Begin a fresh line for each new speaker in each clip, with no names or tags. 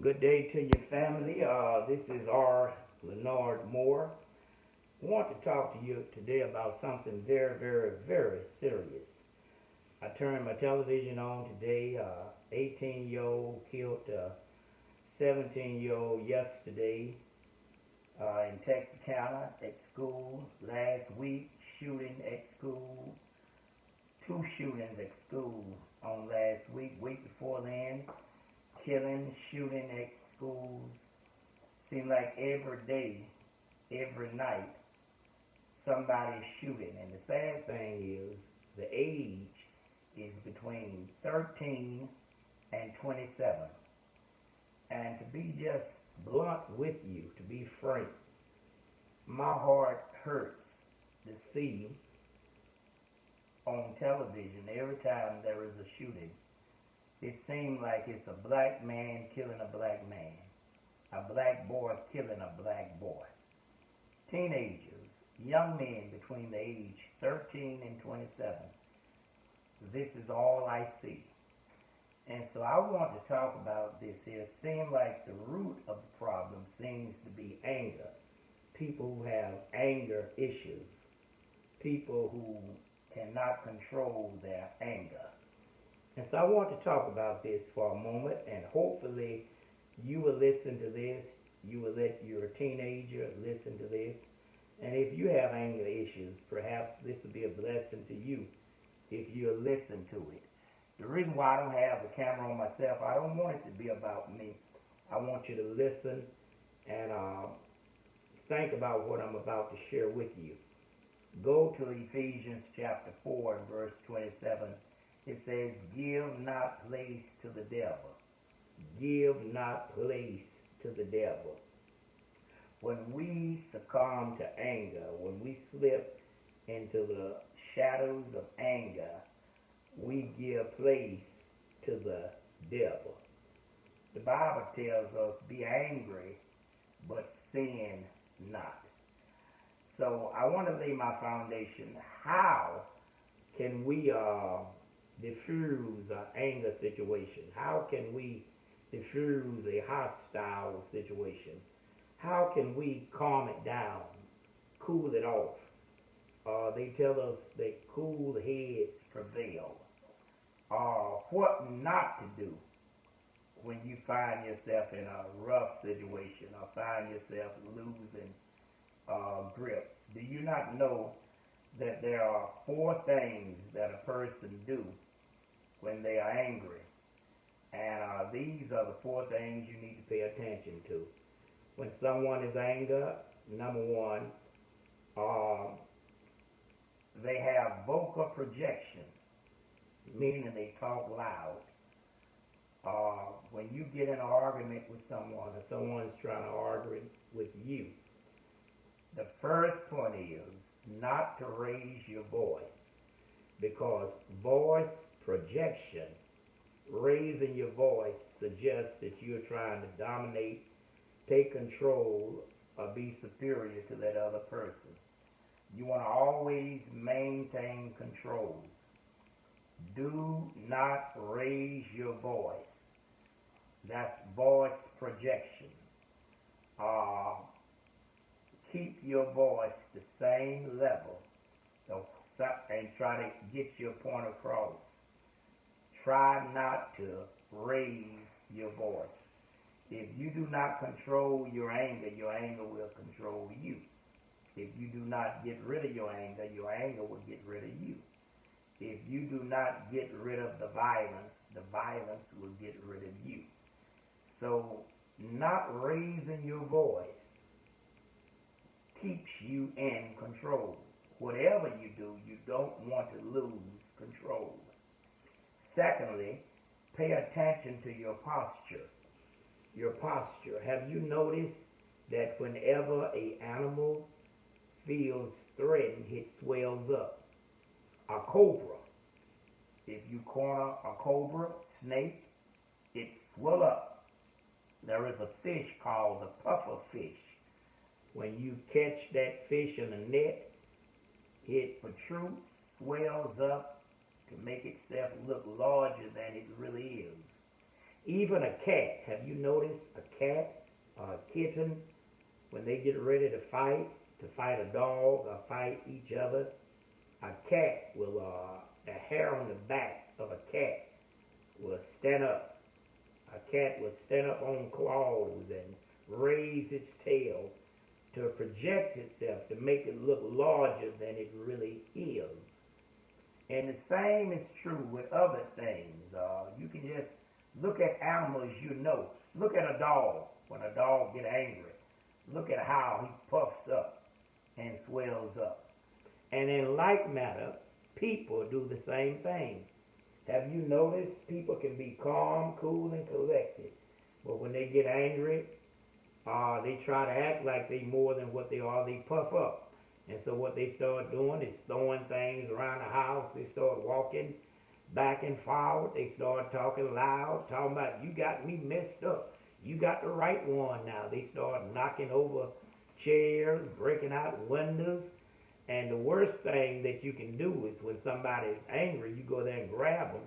Good day to your family. This is R. Leonard Moore. I want to talk to you today about something very, very, very serious. I turned my television on today. 18-year-old killed a 17-year-old yesterday in Texarkana at school. Last week, shooting at school. Two shootings at school on last week. Week before then, killing, shooting at schools. Seems like every day, every night, somebody's shooting. And the sad thing is, the age is between 13 and 27. And to be just blunt with you, to be frank, my heart hurts to see on television every time there is a shooting. It seems like it's a black man killing a black man, a black boy killing a black boy. Teenagers, young men between the age 13 and 27. This is all I see. And so I want to talk about this here. It seems like the root of the problem seems to be anger. People who have anger issues. People who cannot control their anger. And so I want to talk about this for a moment, and hopefully you will listen to this. You will let your teenager listen to this. And if you have anger issues, perhaps this will be a blessing to you if you'll listen to it. The reason why I don't have the camera on myself, I don't want it to be about me. I want you to listen and think about what I'm about to share with you. Go to Ephesians chapter 4 and verse 27. It says, give not place to the devil. Give not place to the devil. When we succumb to anger, when we slip into the shadows of anger, we give place to the devil. The Bible tells us, be angry, but sin not. So I want to lay my foundation. How can we diffuse an anger situation? How can we diffuse a hostile situation? How can we calm it down, cool it off? They tell us that cool heads prevail. What not to do when you find yourself in a rough situation or find yourself losing grip. Do you not know that there are 4 things that a person do when they are angry? And these are the 4 things you need to pay attention to. When someone is angry, number 1, they have vocal projection, meaning they talk loud. When you get in an argument with someone or someone's trying to argue with you, the first point is not to raise your voice, because voice projection, raising your voice, suggests that you're trying to dominate, take control, or be superior to that other person. You want to always maintain control. Do not raise your voice. That's voice projection. Keep your voice the same level and try to get your point across. Try not to raise your voice. If you do not control your anger will control you. If you do not get rid of your anger will get rid of you. If you do not get rid of the violence will get rid of you. So, not raising your voice keeps you in control. Whatever you do, you don't want to lose control. Secondly, pay attention to your posture. Your posture. Have you noticed that whenever an animal feels threatened, it swells up? A cobra. If you corner a cobra, snake, it swell up. There is a fish called the puffer fish. When you catch that fish in a net, it protrudes, swells up to make itself look larger than it really is. Even a cat. Have you noticed a cat or a kitten, when they get ready to fight a dog or fight each other, a cat will, the hair on the back of a cat will stand up. A cat will stand up on claws and raise its tail to project itself, to make it look larger than it really is. And the same is true with other things. You can just look at animals you know. Look at a dog. When a dog gets angry, look at how he puffs up and swells up. And in like manner, people do the same thing. Have you noticed people can be calm, cool, and collected, but when they get angry, they try to act like they more than what they are. They puff up. And so what they start doing is throwing things around the house. They start walking back and forward. They start talking loud, talking about, you got me messed up. You got the right one now. They start knocking over chairs, breaking out windows. And the worst thing that you can do is when somebody is angry, you go there and grab them.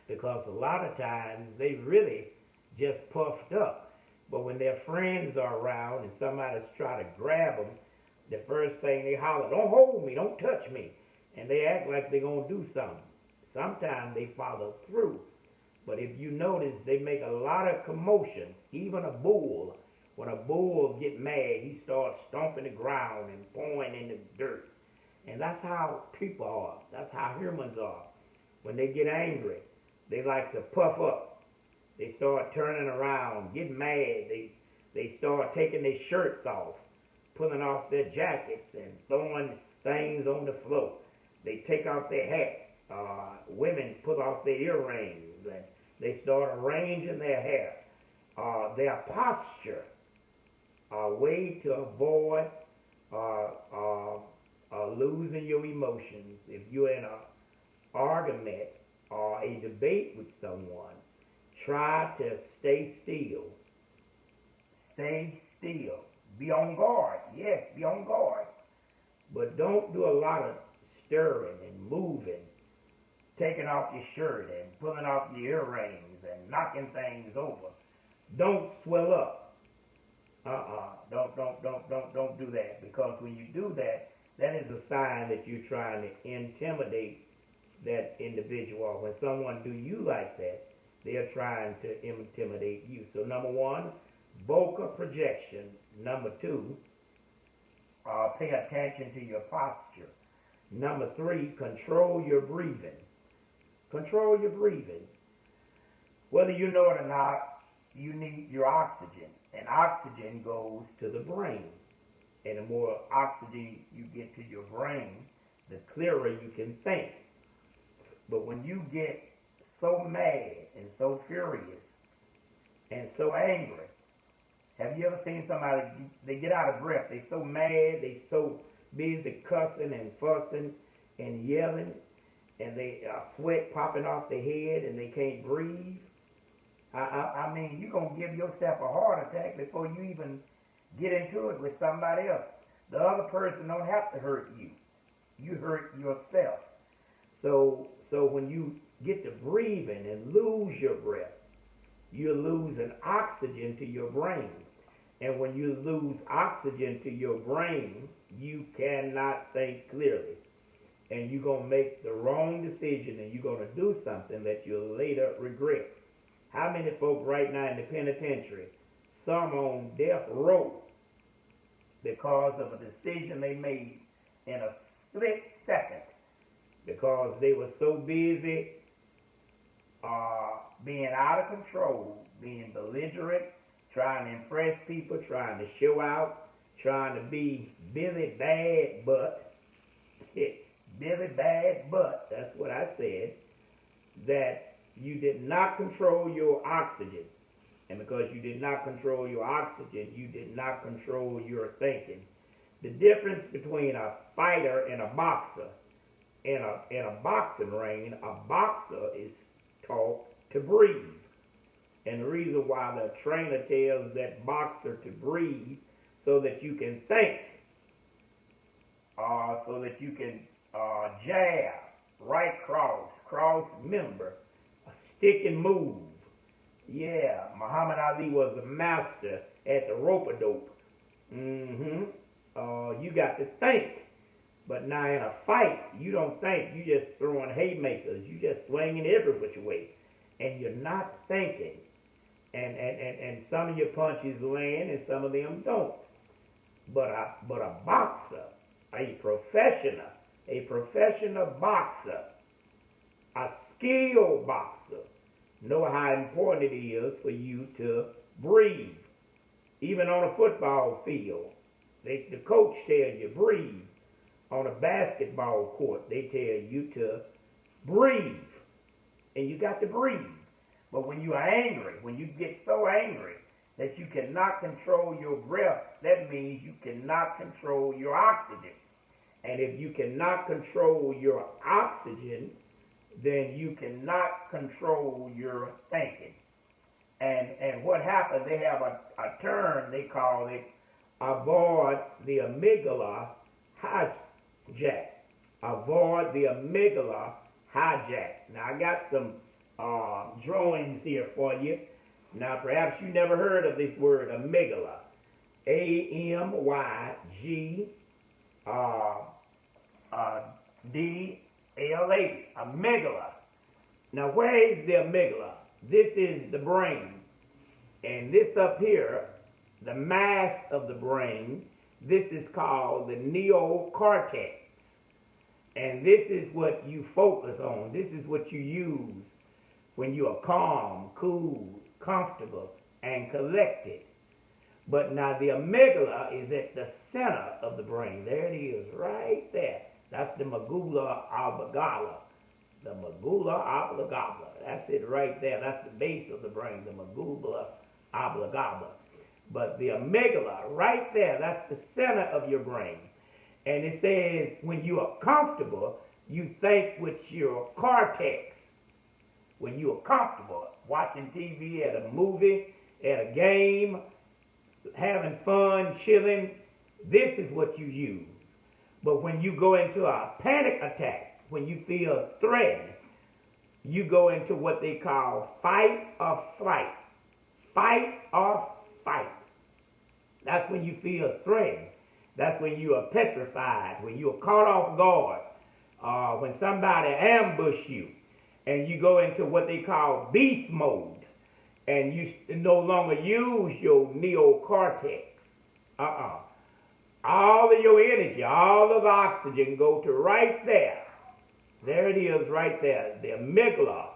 Because a lot of times they really just puffed up. But when their friends are around and somebody's trying to grab them, the first thing they holler, don't hold me, don't touch me. And they act like they're going to do something. Sometimes they follow through. But if you notice, they make a lot of commotion. Even a bull. When a bull gets mad, he starts stomping the ground and pouring in the dirt. And that's how people are. That's how humans are. When they get angry, they like to puff up. They start turning around, get mad. They start taking their shirts off, pulling off their jackets and throwing things on the floor. They take off their hats. Women put off their earrings and they start arranging their hair. Their posture, a way to avoid losing your emotions. If you're in an argument or a debate with someone, try to stay still. Stay still. Be on guard. Yes, be on guard. But don't do a lot of stirring and moving, taking off your shirt and pulling off your earrings and knocking things over. Don't swell up. Don't do that, because when you do that, that is a sign that you're trying to intimidate that individual. When someone do you like that, they're trying to intimidate you. So number one, vocal projection. Number two, pay attention to your posture. Number three, control your breathing. Control your breathing. Whether you know it or not, you need your oxygen. And oxygen goes to the brain. And the more oxygen you get to your brain, the clearer you can think. But when you get so mad and so furious and so angry, have you ever seen somebody, they get out of breath, they so mad, they so busy cussing and fussing and yelling, and they sweat popping off their head and they can't breathe? I mean, you're going to give yourself a heart attack before you even get into it with somebody else. The other person don't have to hurt you. You hurt yourself. So when you get to breathing and lose your breath, you're losing oxygen to your brain. And when you lose oxygen to your brain, you cannot think clearly. And you're going to make the wrong decision, and you're going to do something that you'll later regret. How many folk right now in the penitentiary, some on death row, because of a decision they made in a split second, because they were so busy being out of control, being belligerent, trying to impress people, trying to show out, trying to be Billy Bad Butt. Billy Bad Butt, that's what I said, that you did not control your oxygen. And because you did not control your oxygen, you did not control your thinking. The difference between a fighter and a boxer, in a boxing ring, a boxer is taught to breathe. And the reason why the trainer tells that boxer to breathe, so that you can think, so that you can jab, right cross member, stick and move. Yeah, Muhammad Ali was a master at the rope-a-dope. Mm-hmm. You got to think. But now in a fight, you don't think. You just throwing haymakers. You just swinging every which way. And you're not thinking. And some of your punches land and some of them don't. But a boxer, a professional boxer, a skilled boxer, know how important it is for you to breathe. Even on a football field, the coach tells you breathe. On a basketball court, they tell you to breathe. And you got to breathe. But when you are angry, when you get so angry that you cannot control your breath, that means you cannot control your oxygen. And if you cannot control your oxygen, then you cannot control your thinking. And what happens, they have a term, they call it avoid the amygdala hijack. Avoid the amygdala hijack. Now, I got some drawings here for you. Now, perhaps you never heard of this word, amygdala. AMYGDLA. Amygdala. Now, where is the amygdala? This is the brain. And this up here, the mass of the brain, this is called the neocortex. And this is what you focus on. This is what you use when you are calm, cool, comfortable, and collected. But now the amygdala is at the center of the brain. There it is, right there. That's the medulla oblongata. The medulla oblongata. That's it right there. That's the base of the brain, the medulla oblongata. But the amygdala, right there, that's the center of your brain. And it says when you are comfortable, you think with your cortex. When you are comfortable, watching TV, at a movie, at a game, having fun, chilling, this is what you use. But when you go into a panic attack, when you feel threatened, you go into what they call fight or flight. Fight or fight. That's when you feel threatened. That's when you are petrified, when you are caught off guard, when somebody ambush you, and you go into what they call beast mode, and you no longer use your neocortex. All of your energy, all of the oxygen go to right there. There it is right there, the amygdala,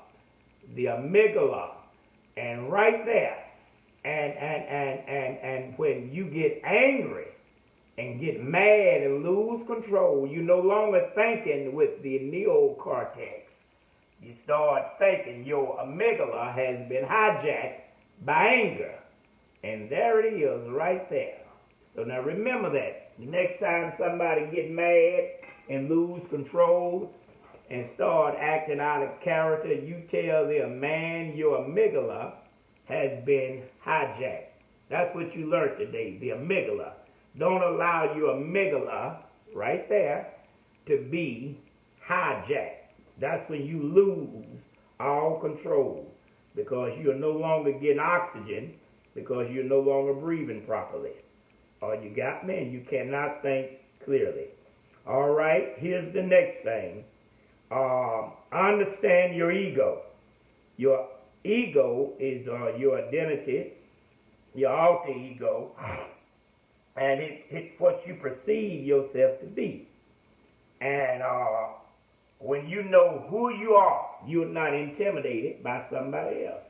and right there. And when you get angry and get mad and lose control, you no longer thinking with the neocortex. You start thinking your amygdala has been hijacked by anger. And there it is right there. So now remember that. The next time somebody get mad and lose control and start acting out of character, you tell them, man, your amygdala has been hijacked. That's what you learned today, the amygdala. Don't allow your amygdala, right there, to be hijacked. That's when you lose all control because you're no longer getting oxygen because you're no longer breathing properly. You got me? And you cannot think clearly. All right, here's the next thing. Understand your ego. Your ego is your identity, your alter ego, and it's what you perceive yourself to be. And when you know who you are, you're not intimidated by somebody else.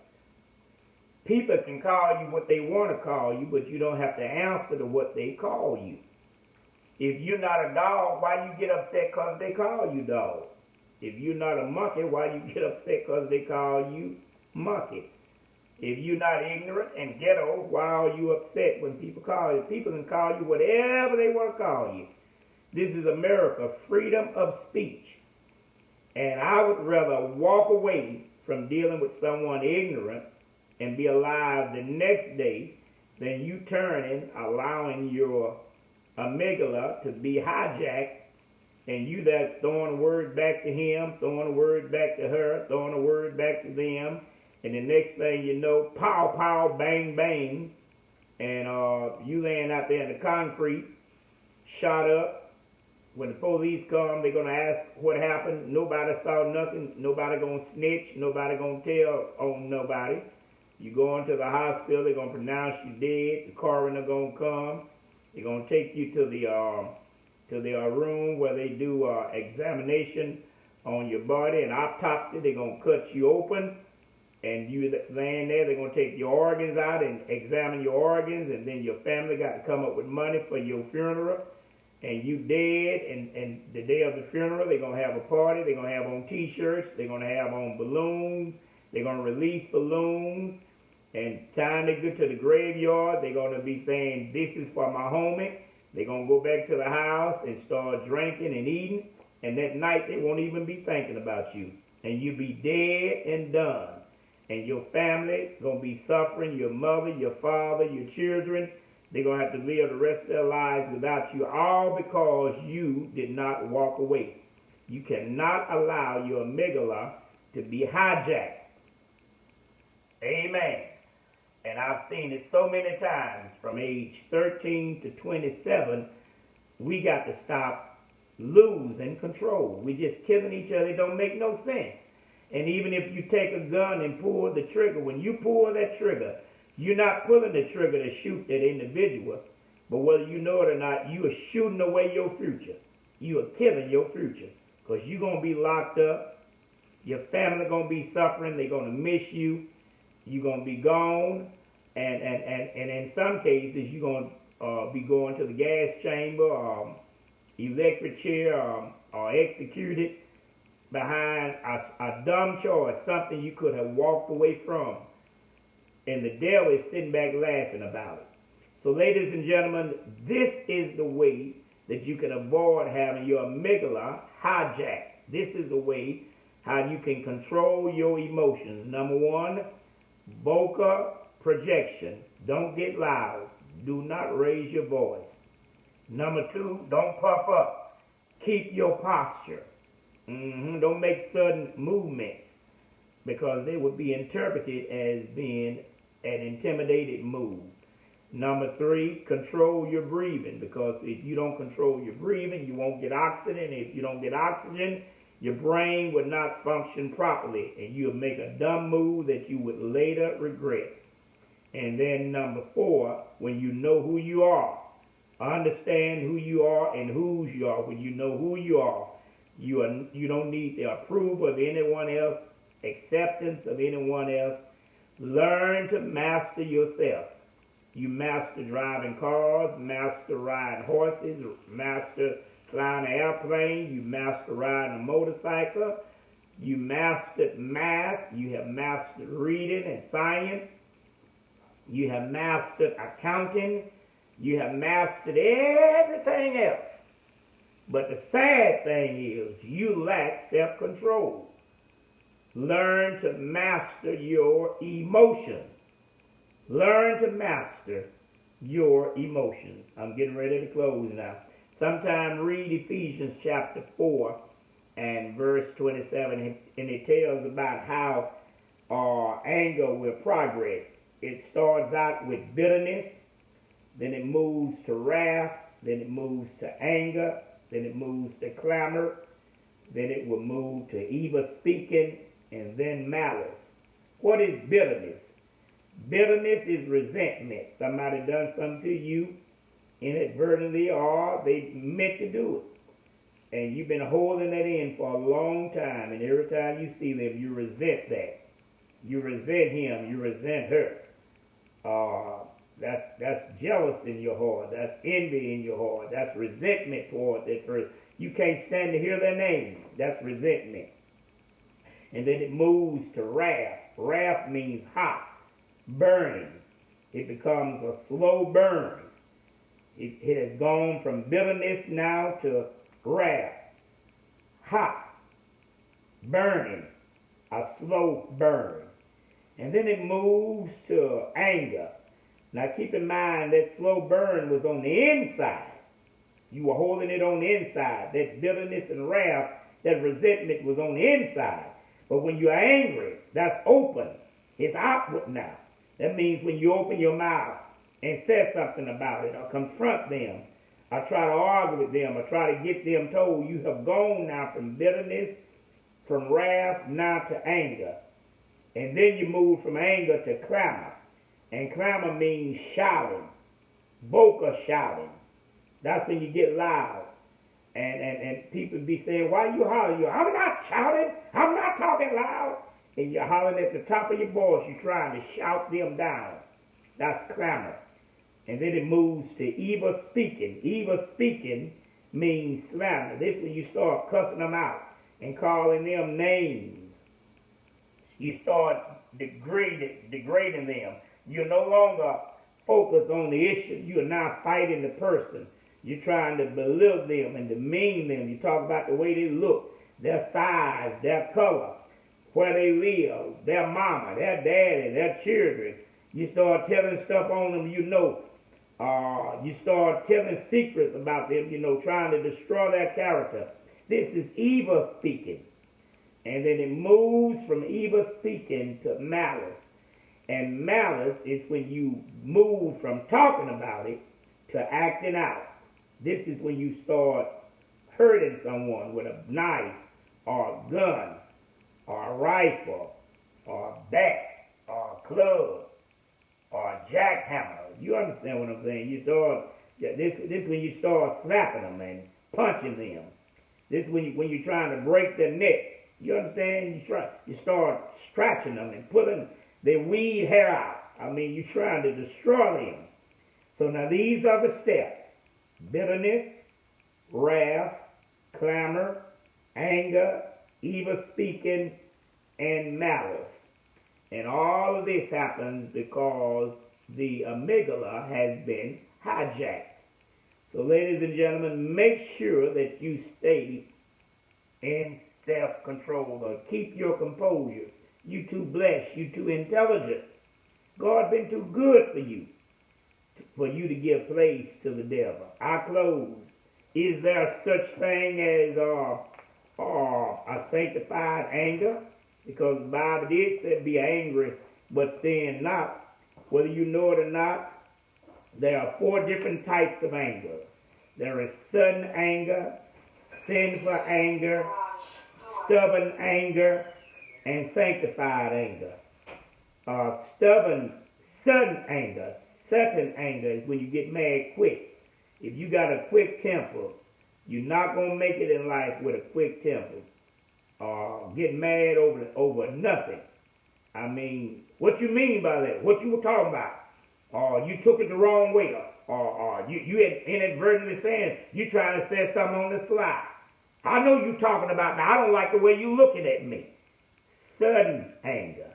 People can call you what they want to call you, but you don't have to answer to what they call you. If you're not a dog, why you get upset because they call you dog? If you're not a monkey, why you get upset because they call you monkey? If you're not ignorant and ghetto, why are you upset when people call you? People can call you whatever they want to call you. This is America, freedom of speech. And I would rather walk away from dealing with someone ignorant and be alive the next day than you turning, allowing your amygdala to be hijacked, and you that throwing words back to him, throwing words back to her, throwing a word back to them, and the next thing you know, pow, pow, bang, bang, and you laying out there in the concrete, shot up. When the police come, they're going to ask what happened. Nobody saw nothing. Nobody going to snitch. Nobody going to tell on nobody. You go into the hospital, they're going to pronounce you dead. The coroner going to come. They're going to take you to the room where they do examination on your body, an autopsy. They're going to cut you open, and you laying there. They're going to take your organs out and examine your organs, and then your family got to come up with money for your funeral. And you dead, and the day of the funeral, they're going to have a party. They're going to have on T-shirts. They're going to have on balloons. They're going to release balloons. And time they get to the graveyard, they're going to be saying, this is for my homie. They're going to go back to the house and start drinking and eating. And that night, they won't even be thinking about you. And you'll be dead and done. And your family going to be suffering, your mother, your father, your children. They're going to have to live the rest of their lives without you, all because you did not walk away. You cannot allow your amygdala to be hijacked. Amen. And I've seen it so many times. From age 13 to 27, we got to stop losing control. We're just killing each other. It don't make no sense. And even if you take a gun and pull the trigger, when you pull that trigger, you're not pulling the trigger to shoot that individual, but whether you know it or not, you are shooting away your future. You are killing your future, because you're going to be locked up. Your family going to be suffering. They're going to miss you. You're going to be gone. And in some cases, you're going to be going to the gas chamber, electric chair, or executed behind a dumb choice, something you could have walked away from. And the devil is sitting back laughing about it. So, ladies and gentlemen, this is the way that you can avoid having your amygdala hijacked. This is the way how you can control your emotions. Number one, vocal projection. Don't get loud. Do not raise your voice. Number two, don't puff up. Keep your posture. Don't make sudden movements, because they would be interpreted as being an intimidated move. Number three, control your breathing, because if you don't control your breathing, you won't get oxygen. If you don't get oxygen, your brain would not function properly, and you'll make a dumb move that you would later regret. And then number four, when you know who you are, understand who you are and whose you are. When you know who you are, you don't need the approval of anyone else, acceptance of anyone else. Learn to master yourself. You master driving cars, master riding horses, master flying an airplane, you master riding a motorcycle, you mastered math, you have mastered reading and science, you have mastered accounting, you have mastered everything else. But the sad thing is, you lack self-control. Learn to master your emotions. Learn to master your emotions. I'm getting ready to close now. Sometime read Ephesians chapter 4 and verse 27, and it tells about how our anger will progress. It starts out with bitterness, then it moves to wrath, then it moves to anger, then it moves to clamor, then it will move to evil speaking, and then malice. What is bitterness? Bitterness is resentment. Somebody done something to you inadvertently, or they meant to do it, and you've been holding that in for a long time, and every time you see them, you resent that. You resent him, you resent her. That's jealous in your heart. That's envy in your heart. That's resentment toward that person. You can't stand to hear their name. That's resentment. And then it moves to wrath. Wrath means hot, burning. It becomes a slow burn. It has gone from bitterness now to wrath. Hot, burning, a slow burn. And then it moves to anger. Now keep in mind that slow burn was on the inside. You were holding it on the inside. That bitterness and wrath, that resentment was on the inside. But when you're angry, that's open. It's outward now. That means when you open your mouth and say something about it, or confront them, or try to argue with them, or try to get them told, you have gone now from bitterness, from wrath, now to anger. And then you move from anger to clamor. And clamor means shouting, vocal shouting. That's when you get loud. And people be saying, why you hollering? I'm not shouting. I'm not talking loud. And you're hollering at the top of your voice. You're trying to shout them down. That's clamor. And then it moves to evil speaking. Evil speaking means slander. This is when you start cussing them out and calling them names. You start degrading them. You're no longer focused on the issue. You are now fighting the person. You're trying to belittle them and demean them. You talk about the way they look, their size, their color, where they live, their mama, their daddy, their children. You start telling stuff on them, you start telling secrets about them, trying to destroy their character. This is evil speaking. And then it moves from evil speaking to malice. And malice is when you move from talking about it to acting out. This is when you start hurting someone with a knife or a gun or a rifle or a bat or a club or a jackhammer. You understand what I'm saying? This is when you start slapping them and punching them. This is when you're trying to break their neck. You understand? You start scratching them and pulling their weed hair out. You're trying to destroy them. So now these are the steps. Bitterness, wrath, clamor, anger, evil speaking, and malice. And all of this happens because the amygdala has been hijacked. So ladies and gentlemen, make sure that you stay in self-control, or keep your composure. You too blessed, you too intelligent. God been too good for you to give place to the devil. I close. Is there such thing as a sanctified anger? Because the Bible did say be angry, but sin not. Whether you know it or not, there are 4 different types of anger. There is sudden anger, sinful anger, stubborn anger, and sanctified anger. Sudden anger is when you get mad quick. If you got a quick temper, you're not going to make it in life with a quick temper. Get mad over nothing. What you mean by that? What you were talking about? You took it the wrong way. Or you had inadvertently saying, you trying to say something on the fly. I know you talking about now. I don't like the way you looking at me. Sudden anger.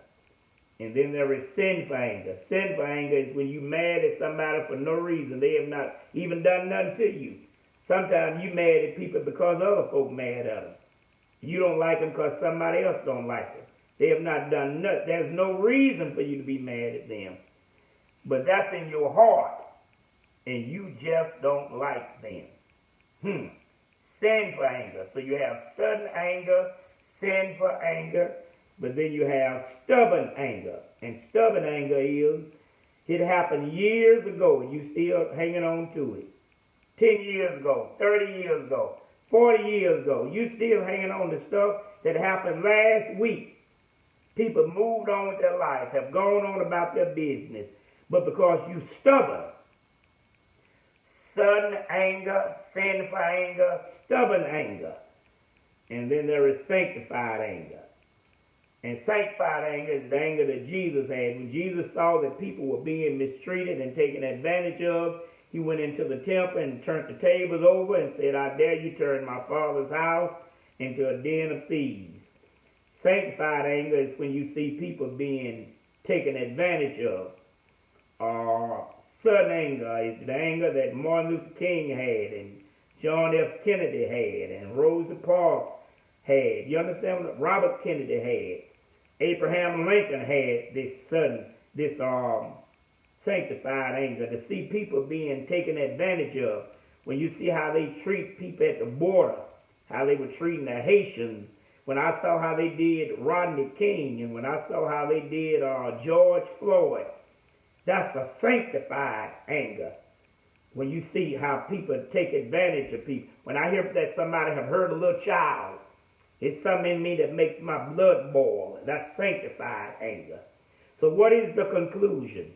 And then there is sinful anger. Sinful anger is when you mad at somebody for no reason. They have not even done nothing to you. Sometimes you mad at people because other folk mad at them. You don't like them because somebody else don't like them. They have not done nothing. There's no reason for you to be mad at them. But that's in your heart. And you just don't like them. Sinful anger. So you have sudden anger, sinful anger, but then you have stubborn anger. And stubborn anger is, it happened years ago and you still hanging on to it. 10 years ago, 30 years ago, 40 years ago, you still hanging on to stuff that happened last week. People moved on with their life, have gone on about their business, but because you stubborn, sudden anger, sinful anger, stubborn anger. And then there is sanctified anger. And sanctified anger is the anger that Jesus had. When Jesus saw that people were being mistreated and taken advantage of, he went into the temple and turned the tables over and said, I dare you turn my Father's house into a den of thieves. Sanctified anger is when you see people being taken advantage of. Sudden anger is the anger that Martin Luther King had and John F. Kennedy had and Rosa Parks had. You understand what Robert Kennedy had? Abraham Lincoln had this sanctified anger, to see people being taken advantage of. When you see how they treat people at the border, how they were treating the Haitians when I saw how they did Rodney King, and when I saw how they did George Floyd, that's a sanctified anger. When you see how people take advantage of people. When I hear that somebody have hurt a little child, it's something in me that makes my blood boil. That's sanctified anger. So what is the conclusion?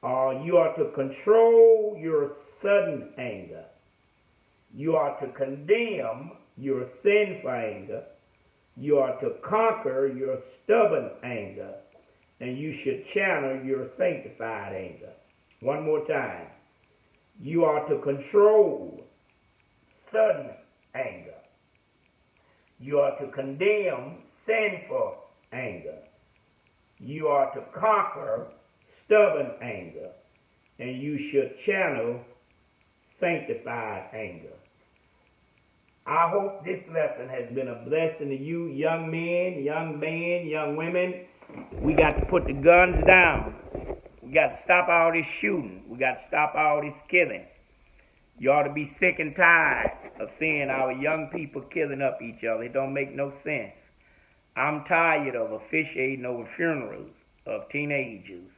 You are to control your sudden anger. You are to condemn your sinful anger. You are to conquer your stubborn anger. And you should channel your sanctified anger. One more time. You are to control sudden anger. You are to condemn sinful anger. You are to conquer stubborn anger. And you should channel sanctified anger. I hope this lesson has been a blessing to you, young men, young women. We got to put the guns down. We got to stop all this shooting. We got to stop all this killing. You ought to be sick and tired of seeing our young people killing up each other. It don't make no sense. I'm tired of officiating over funerals of teenagers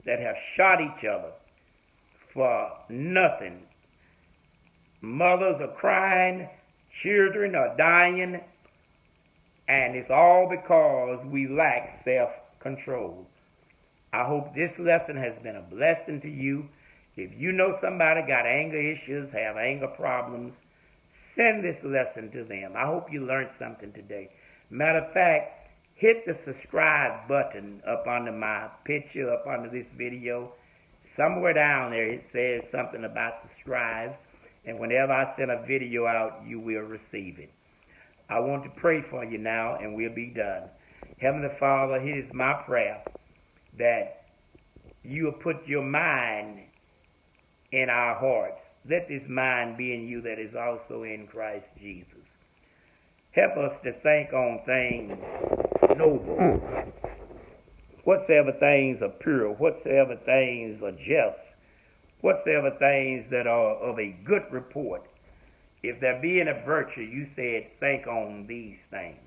that have shot each other for nothing. Mothers are crying, children are dying, and it's all because we lack self-control. I hope this lesson has been a blessing to you. If you know somebody got anger issues, have anger problems, send this lesson to them. I hope you learned something today. Matter of fact, hit the subscribe button up under my picture, up under this video. Somewhere down there it says something about subscribe, and whenever I send a video out, you will receive it. I want to pray for you now, and we'll be done. Heavenly Father, here's my prayer, that you will put your mind in our hearts. Let this mind be in you that is also in Christ Jesus. Help us to think on things noble, whatsoever things are pure, whatsoever things are just, whatsoever things that are of a good report. If there be any virtue, you said, think on these things.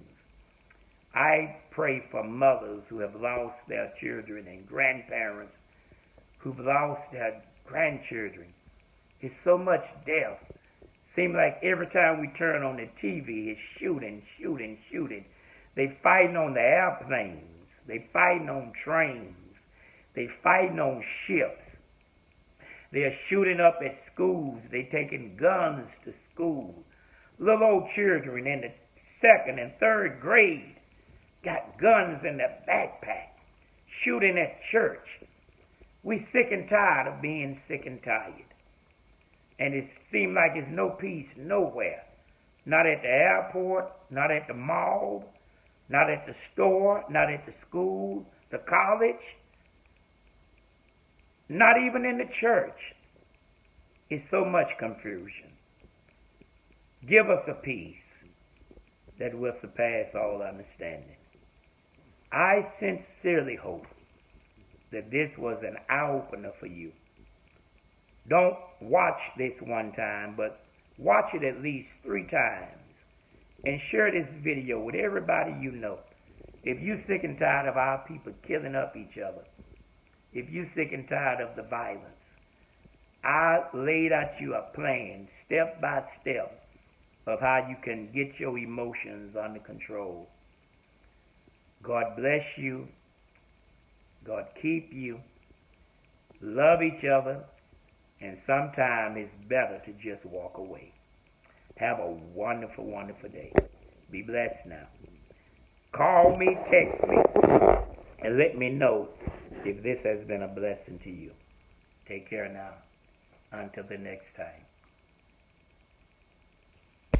I pray for mothers who have lost their children and grandparents who've lost their grandchildren. It's so much death. Seems like every time we turn on the TV, it's shooting. They fighting on the airplanes. They fighting on trains. They fighting on ships. They're shooting up at schools. They taking guns to school. Little old children in the 2nd and 3rd grade got guns in their backpack, shooting at church. We sick and tired of being sick and tired. And it seems like there's no peace nowhere. Not at the airport, not at the mall, not at the store, not at the school, the college, not even in the church. It's so much confusion. Give us a peace that will surpass all understanding. I sincerely hope that this was an eye-opener for you. Don't watch this one time, but watch it at least 3 times. And share this video with everybody you know. If you're sick and tired of our people killing up each other, if you're sick and tired of the violence, I laid out you a plan, step by step, of how you can get your emotions under control. God bless you. God keep you. Love each other. And sometimes it's better to just walk away. Have a wonderful, wonderful day. Be blessed now. Call me, text me, and let me know if this has been a blessing to you. Take care now. Until the next time.